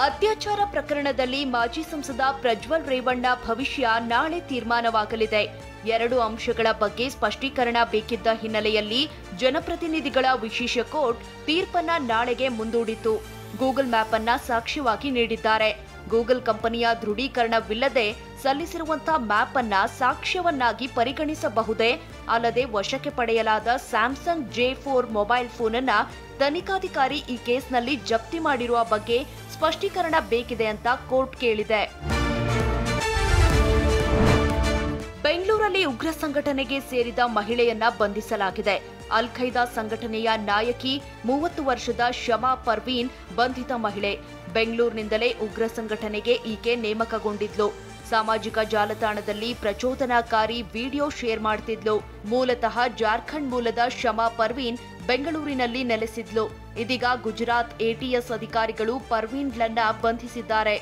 ಅತ್ಯಾಚಾರ ಪ್ರಕರಣದಲ್ಲಿ ಮಾಜಿ ಸಂಸದ ಪ್ರಜ್ವಲ್ ರೇವಣ್ಣ ಭವಿಷ್ಯ ನಾಳೆ ತೀರ್ಮಾನವಾಗಲಿದೆ. 2 ಅಂಶಗಳ ಬಗ್ಗೆ ಸ್ಪಷ್ಟೀಕರಣ ಬೇಕಿದ್ದ ಹಿನ್ನೆಲೆಯಲ್ಲಿ ಜನಪ್ರತಿನಿಧಿಗಳ ವಿಶೇಷ ಕೋರ್ಟ್ ತೀರ್ಪನ್ನ ನಾಳೆಗೆ ಮುಂದೂಡಿತು. ಗೂಗಲ್ ಮ್ಯಾಪ್ ಅನ್ನ ಸಾಕ್ಷ್ಯವಾಗಿ ನೀಡಿದ್ದಾರೆ. ಗೂಗಲ್ ಕಂಪನಿಯ ದೃಢೀಕರಣವಿಲ್ಲದೆ ಸಲ್ಲಿಸಿರುವಂತಹ ಮ್ಯಾಪ್ ಅನ್ನ ಸಾಕ್ಷ್ಯವನ್ನಾಗಿ ಪರಿಗಣಿಸಬಹುದೇ? ಅಲ್ಲದೆ ವಶಕ್ಕೆ ಪಡೆಯಲಾದ ಸ್ಯಾಮ್ಸಂಗ್ J4 ಮೊಬೈಲ್ ಫೋನ್ ಅನ್ನ ತನಿಖಾಧಿಕಾರಿ ಈ ಕೇಸ್ನಲ್ಲಿ ಜಪ್ತಿ ಮಾಡಿರುವ ಬಗ್ಗೆ ಸ್ಪಷ್ಟೀಕರಣ ಬೇಕಿದೆ ಅಂತ ಕೋರ್ಟ್ ಕೇಳಿದೆ. ಬೆಂಗಳೂರಲ್ಲಿ ಉಗ್ರ ಸಂಘಟನೆಗೆ ಸೇರಿದ ಮಹಿಳೆಯನ್ನ ಬಂಧಿಸಲಾಗಿದೆ. ಅಲ್ ಖೈದಾ ಸಂಘಟನೆಯ ನಾಯಕಿ 30 ವರ್ಷದ ಶಮಾ ಪರ್ವೀನ್ ಬಂಧಿತ ಮಹಿಳೆ. ಬೆಂಗಳೂರಿನಿಂದಲೇ ಉಗ್ರ ಸಂಘಟನೆಗೆ ಈಕೆ ನೇಮಕಗೊಂಡಿದ್ಲು. ಸಾಮಾಜಿಕ ಜಾಲತಾಣದಲ್ಲಿ ಪ್ರಚೋದನಾಕಾರಿ ವಿಡಿಯೋ ಶೇರ್ ಮಾಡ್ತಿದ್ಲು. ಮೂಲತಃ ಜಾರ್ಖಂಡ್ ಮೂಲದ ಶಮಾ ಪರ್ವೀನ್ ಬೆಂಗಳೂರಿನಲ್ಲಿ ನೆಲೆಸಿದ್ಲು. ಇದೀಗ ಗುಜರಾತ್ ATS ಅಧಿಕಾರಿಗಳು ಪರ್ವೀನ್ಳನ್ನ ಬಂಧಿಸಿದ್ದಾರೆ.